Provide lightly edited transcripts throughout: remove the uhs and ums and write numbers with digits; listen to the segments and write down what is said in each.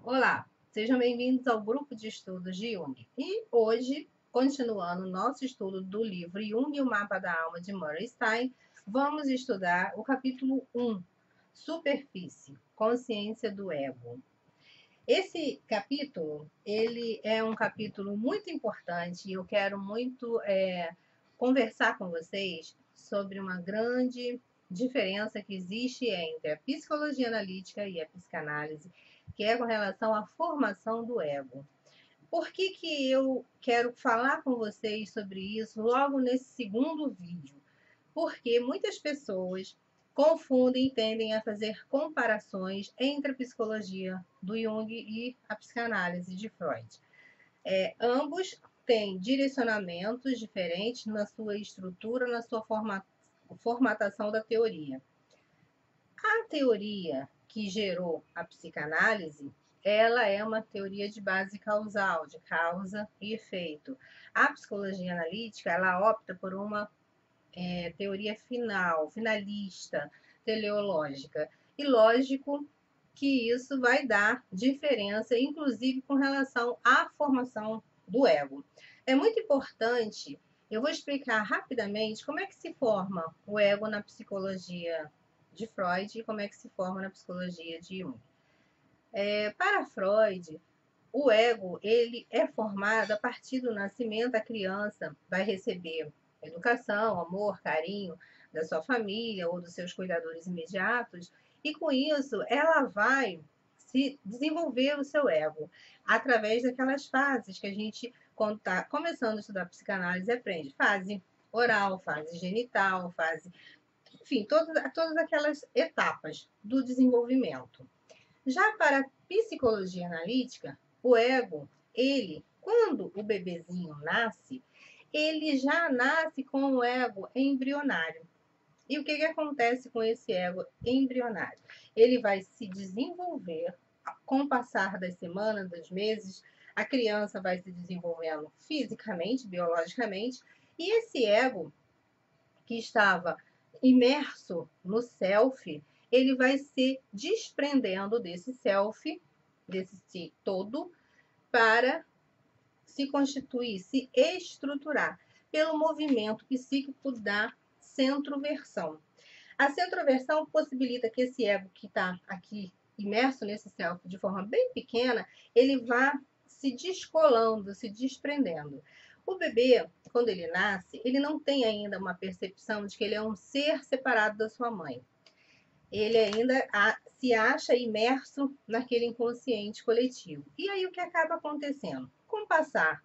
Olá, sejam bem-vindos ao grupo de estudos de Jung. E hoje, continuando o nosso estudo do livro Jung e o Mapa da Alma de Murray Stein, vamos estudar o capítulo 1, Superfície, Consciência do Ego. Esse capítulo, ele é um capítulo muito importante e eu quero muito conversar com vocês sobre uma grande diferença que existe entre a psicologia analítica e a psicanálise, que é com relação à formação do ego. Por que eu quero falar com vocês sobre isso logo nesse segundo vídeo? Porque muitas pessoas confundem e tendem a fazer comparações entre a psicologia do Jung e a psicanálise de Freud. Ambos têm direcionamentos diferentes na sua estrutura, na sua formatação da teoria. A teoria que gerou a psicanálise, ela é uma teoria de base causal, de causa e efeito. A psicologia analítica, ela opta por uma teoria finalista, teleológica. E lógico que isso vai dar diferença, inclusive com relação à formação do ego. É muito importante, eu vou explicar rapidamente como é que se forma o ego na psicologia de Freud e como é que se forma na psicologia de Jung. Para Freud, o ego ele é formado a partir do nascimento. A criança vai receber educação, amor, carinho da sua família ou dos seus cuidadores imediatos, e com isso ela vai se desenvolver o seu ego através daquelas fases que a gente, quando está começando a estudar psicanálise, aprende. Fase oral, fase genital, fase, enfim, todas aquelas etapas do desenvolvimento. Já para a psicologia analítica, o ego, ele, quando o bebezinho nasce, ele já nasce com o ego embrionário. E o que acontece com esse ego embrionário? Ele vai se desenvolver com o passar das semanas, dos meses, a criança vai se desenvolvendo fisicamente, biologicamente, e esse ego que estava imerso no self, ele vai se desprendendo desse self, desse si todo, para se constituir, se estruturar pelo movimento psíquico da centroversão. A centroversão possibilita que esse ego que está aqui imerso nesse self de forma bem pequena, ele vá se descolando, se desprendendo. O bebê, quando ele nasce, ele não tem ainda uma percepção de que ele é um ser separado da sua mãe. Ele ainda se acha imerso naquele inconsciente coletivo. E aí o que acaba acontecendo? Com o passar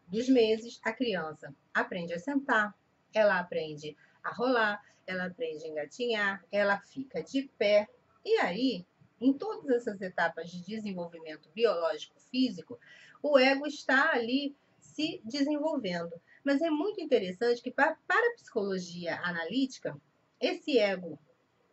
dos meses, a criança aprende a sentar, ela aprende a rolar, ela aprende a engatinhar, ela fica de pé. E aí, em todas essas etapas de desenvolvimento biológico físico, o ego está ali se desenvolvendo. Mas é muito interessante que, para a psicologia analítica, esse ego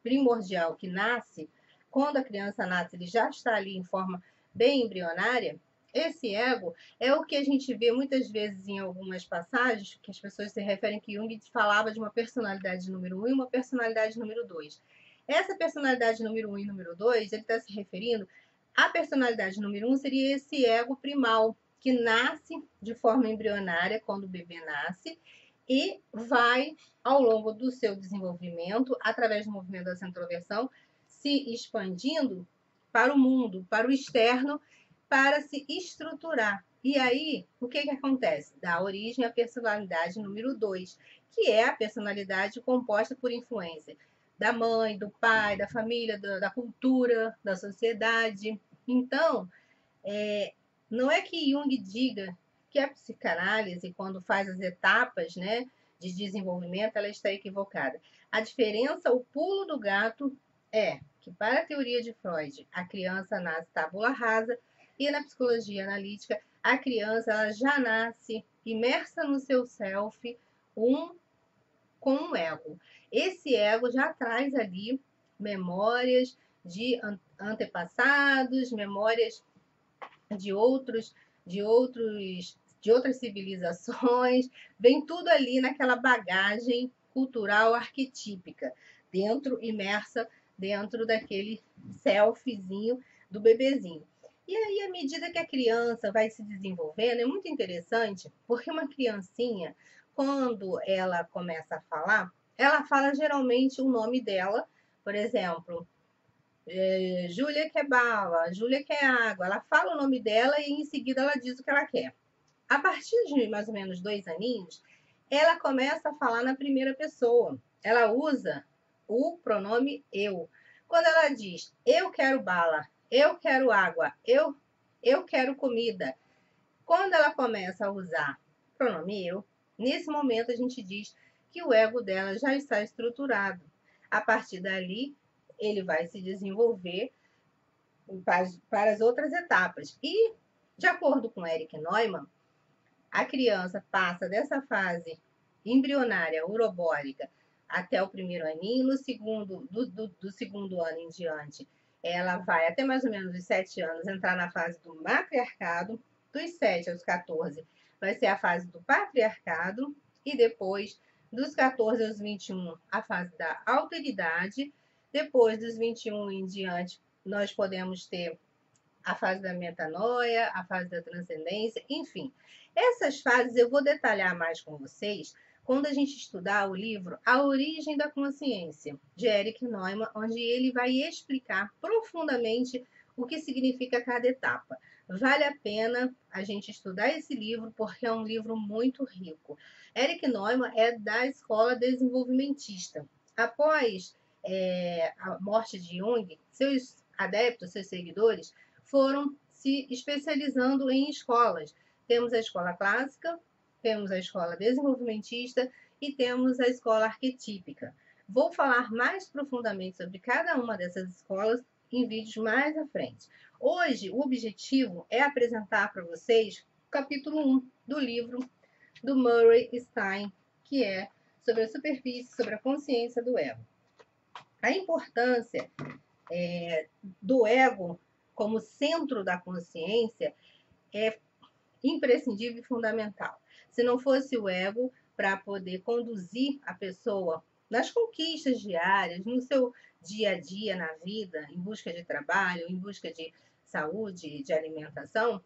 primordial que nasce, quando a criança nasce, ele já está ali em forma bem embrionária. Esse ego é o que a gente vê muitas vezes em algumas passagens, que as pessoas se referem que Jung falava de uma personalidade número 1 e uma personalidade número 2. Essa personalidade número 1 e número 2, ele está se referindo à personalidade número 1, seria esse ego primal, que nasce de forma embrionária quando o bebê nasce, e vai, ao longo do seu desenvolvimento, através do movimento da centroversão, se expandindo para o mundo, para o externo, para se estruturar. E aí, o que acontece? Dá origem à personalidade número 2, que é a personalidade composta por influência da mãe, do pai, da família, da cultura, da sociedade. Então, não é que Jung diga que a psicanálise, quando faz as etapas, né, de desenvolvimento, ela está equivocada. A diferença, o pulo do gato, é que para a teoria de Freud, a criança nasce tabula rasa, e na psicologia analítica, a criança ela já nasce imersa no seu self, com um ego. Esse ego já traz ali memórias de antepassados, memórias de outros, de outras civilizações, vem tudo ali naquela bagagem cultural arquetípica, imersa dentro daquele selfzinho do bebezinho. E aí, à medida que a criança vai se desenvolvendo, é muito interessante, porque uma criancinha, quando ela começa a falar, ela fala geralmente o nome dela, por exemplo, Júlia quer bala, Júlia quer água. Ela fala o nome dela e em seguida ela diz o que ela quer. A partir de mais ou menos 2 aninhos, ela começa a falar na primeira pessoa. Ela usa o pronome eu. Quando ela diz eu quero bala, eu quero água, eu quero comida. Quando ela começa a usar o pronome eu, nesse momento a gente diz que o ego dela já está estruturado. A partir dali, ele vai se desenvolver para as outras etapas. E, de acordo com Erich Neumann, a criança passa dessa fase embrionária, urobólica, até o primeiro aninho, do segundo ano em diante, ela vai até mais ou menos os 7 anos entrar na fase do matriarcado, dos 7 aos 14 vai ser a fase do patriarcado, e depois, dos 14 aos 21, a fase da alteridade, depois dos 21 em diante, nós podemos ter a fase da metanoia, a fase da transcendência, enfim. Essas fases eu vou detalhar mais com vocês quando a gente estudar o livro A Origem da Consciência, de Erich Neumann, onde ele vai explicar profundamente o que significa cada etapa. Vale a pena a gente estudar esse livro, porque é um livro muito rico. Erich Neumann é da escola desenvolvimentista. Após a morte de Jung, seus adeptos, seus seguidores, foram se especializando em escolas. Temos a escola clássica, temos a escola desenvolvimentista e temos a escola arquetípica. Vou falar mais profundamente sobre cada uma dessas escolas em vídeos mais à frente. Hoje, o objetivo é apresentar para vocês o capítulo 1 do livro do Murray Stein, que é sobre a superfície, sobre a consciência do ego. A importância do ego como centro da consciência é imprescindível e fundamental. Se não fosse o ego para poder conduzir a pessoa nas conquistas diárias, no seu dia a dia na vida, em busca de trabalho, em busca de saúde, de alimentação,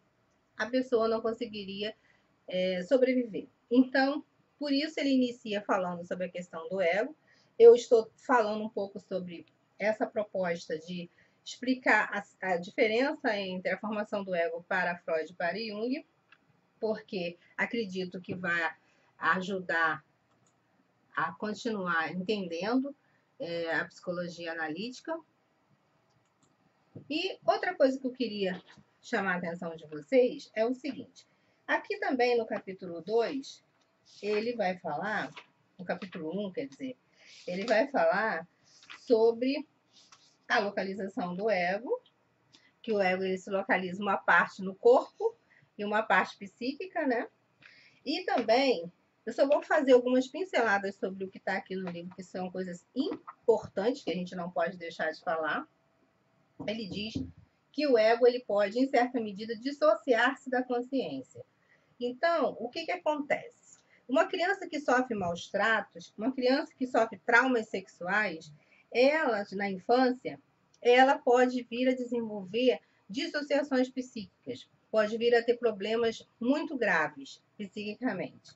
a pessoa não conseguiria sobreviver. Então, por isso ele inicia falando sobre a questão do ego. Eu estou falando um pouco sobre essa proposta de explicar a diferença entre a formação do ego para Freud e para Jung, porque acredito que vai ajudar a continuar entendendo a psicologia analítica. E outra coisa que eu queria chamar a atenção de vocês é o seguinte: aqui também no capítulo 2, ele vai falar, no capítulo 1, quer dizer, ele vai falar sobre a localização do ego, que o ego ele se localiza uma parte no corpo e uma parte psíquica, né? E também, eu só vou fazer algumas pinceladas sobre o que está aqui no livro, que são coisas importantes que a gente não pode deixar de falar. Ele diz que o ego ele pode, em certa medida, dissociar-se da consciência. Então, o que acontece? Uma criança que sofre maus tratos, uma criança que sofre traumas sexuais, ela, na infância, ela pode vir a desenvolver dissociações psíquicas, pode vir a ter problemas muito graves psiquicamente.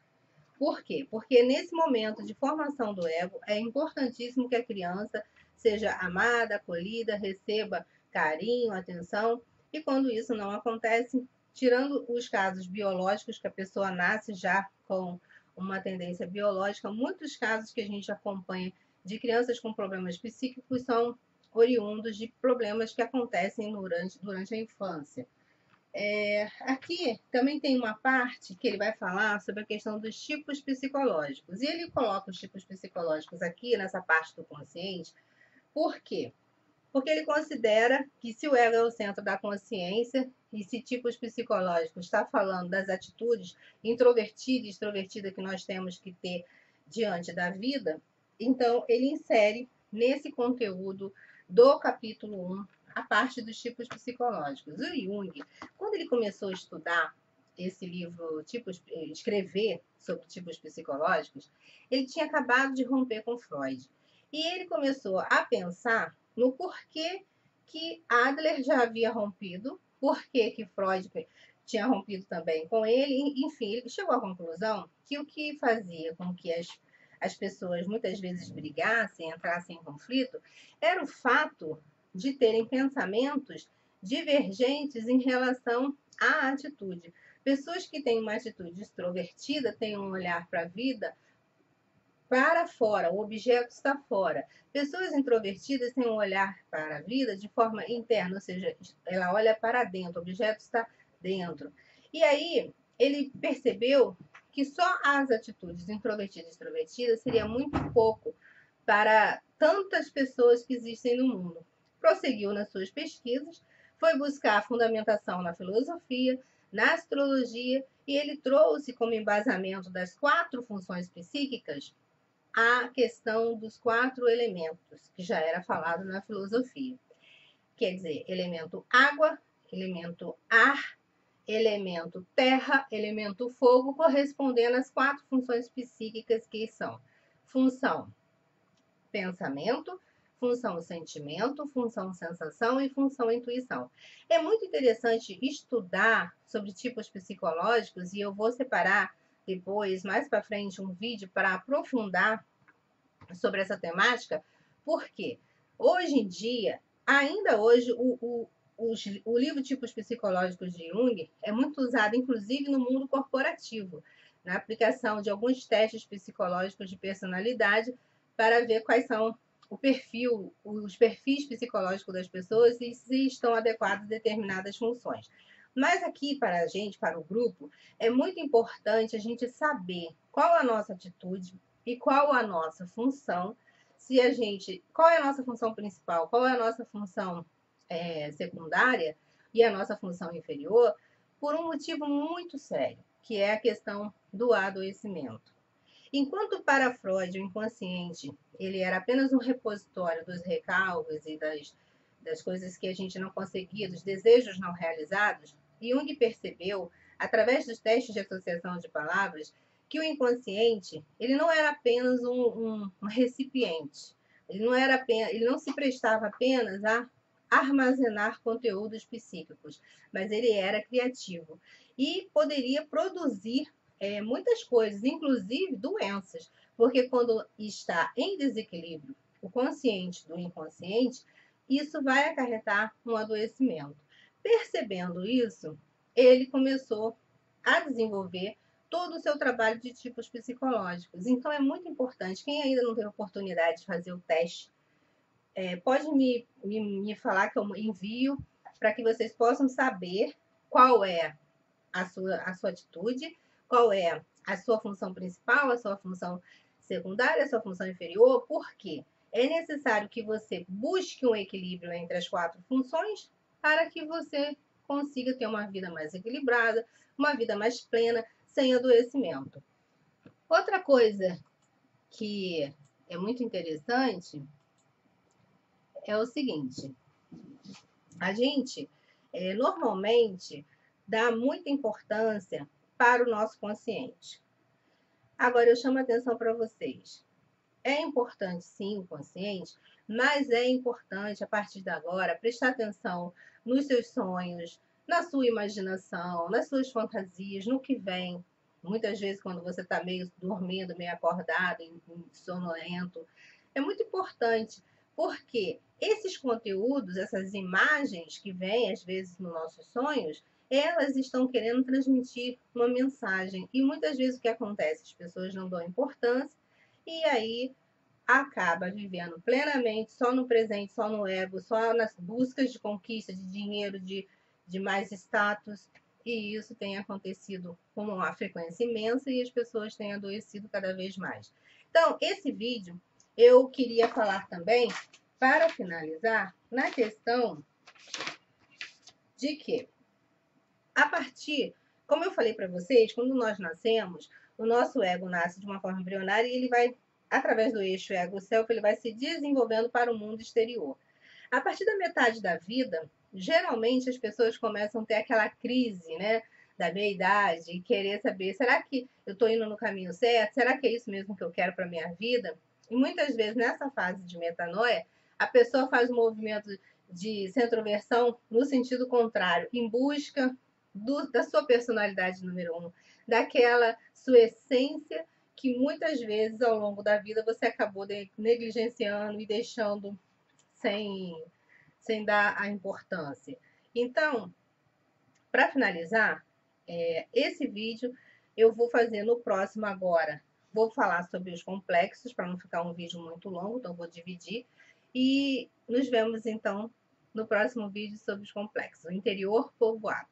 Por quê? Porque nesse momento de formação do ego, é importantíssimo que a criança seja amada, acolhida, receba carinho, atenção, e quando isso não acontece, tirando os casos biológicos, que a pessoa nasce já com uma tendência biológica, muitos casos que a gente acompanha de crianças com problemas psíquicos são oriundos de problemas que acontecem durante a infância. Aqui também tem uma parte que ele vai falar sobre a questão dos tipos psicológicos. E ele coloca os tipos psicológicos aqui nessa parte do consciente. Por quê? Porque ele considera que se o ego é o centro da consciência e se tipos psicológicos está falando das atitudes introvertida e extrovertida que nós temos que ter diante da vida, então ele insere nesse conteúdo do capítulo 1 a parte dos tipos psicológicos. O Jung, quando ele começou a estudar esse livro, escrever sobre tipos psicológicos, ele tinha acabado de romper com Freud. E ele começou a pensar no porquê que Adler já havia rompido, por que que Freud tinha rompido também com ele. Enfim, ele chegou à conclusão que o que fazia com que as pessoas muitas vezes brigassem, entrassem em conflito, era o fato de terem pensamentos divergentes em relação à atitude. Pessoas que têm uma atitude extrovertida têm um olhar para a vida para fora, o objeto está fora. Pessoas introvertidas têm um olhar para a vida de forma interna, ou seja, ela olha para dentro, o objeto está dentro. E aí ele percebeu que só as atitudes introvertidas e extrovertidas seria muito pouco para tantas pessoas que existem no mundo. Prosseguiu nas suas pesquisas, foi buscar a fundamentação na filosofia, na astrologia, e ele trouxe como embasamento das 4 funções psíquicas a questão dos 4 elementos, que já era falado na filosofia. Quer dizer, elemento água, elemento ar, elemento terra, elemento fogo, correspondendo às 4 funções psíquicas que são função pensamento, função sentimento, função sensação e função intuição. É muito interessante estudar sobre tipos psicológicos e eu vou separar depois, mais para frente, um vídeo para aprofundar sobre essa temática, porque hoje em dia, ainda hoje, o livro Tipos Psicológicos de Jung é muito usado, inclusive, no mundo corporativo, na aplicação de alguns testes psicológicos de personalidade para ver quais são os perfis psicológicos das pessoas e se estão adequados a determinadas funções. Mas aqui para a gente, para o grupo, é muito importante a gente saber qual a nossa atitude e qual a nossa função, qual é a nossa função principal, qual é a nossa função secundária e a nossa função inferior, por um motivo muito sério, que é a questão do adoecimento. Enquanto para Freud o inconsciente ele era apenas um repositório dos recalques e das coisas que a gente não conseguia, dos desejos não realizados, Jung percebeu, através dos testes de associação de palavras, que o inconsciente ele não era apenas um recipiente, ele não se prestava apenas a armazenar conteúdos psíquicos, mas ele era criativo e poderia produzir muitas coisas, inclusive doenças, porque quando está em desequilíbrio o consciente do inconsciente, isso vai acarretar um adoecimento. Percebendo isso, ele começou a desenvolver todo o seu trabalho de tipos psicológicos. Então é muito importante, quem ainda não teve oportunidade de fazer o teste, pode me falar que eu envio para que vocês possam saber qual é a sua atitude, qual é a sua função principal, a sua função secundária, a sua função inferior, porque é necessário que você busque um equilíbrio entre as 4 funções para que você consiga ter uma vida mais equilibrada, uma vida mais plena, sem adoecimento. Outra coisa que é muito interessante é o seguinte: a gente normalmente dá muita importância para o nosso consciente. Agora eu chamo a atenção para vocês. É importante sim o consciente, mas é importante a partir de agora prestar atenção nos seus sonhos, na sua imaginação, nas suas fantasias, no que vem. Muitas vezes quando você está meio dormindo, meio acordado, sonolento, é muito importante, porque esses conteúdos, essas imagens que vêm às vezes nos nossos sonhos, elas estão querendo transmitir uma mensagem. E muitas vezes o que acontece? As pessoas não dão importância e aí acaba vivendo plenamente só no presente, só no ego, só nas buscas de conquista, de dinheiro, de mais status. E isso tem acontecido com uma frequência imensa e as pessoas têm adoecido cada vez mais. Então, esse vídeo eu queria falar também, para finalizar, na questão de que a partir, como eu falei para vocês, quando nós nascemos, o nosso ego nasce de uma forma embrionária e ele vai, através do eixo ego-self, ele vai se desenvolvendo para o mundo exterior. A partir da metade da vida, geralmente as pessoas começam a ter aquela crise, né, da meia-idade e querer saber, será que eu estou indo no caminho certo? Será que é isso mesmo que eu quero para minha vida? E muitas vezes nessa fase de metanoia, a pessoa faz um movimento de centroversão no sentido contrário, em busca da sua personalidade número 1, daquela sua essência que muitas vezes ao longo da vida você acabou negligenciando e deixando sem dar a importância. Então, para finalizar, esse vídeo eu vou fazer no próximo agora. Vou falar sobre os complexos, para não ficar um vídeo muito longo, então vou dividir. E nos vemos, então, no próximo vídeo sobre os complexos. O interior povoado.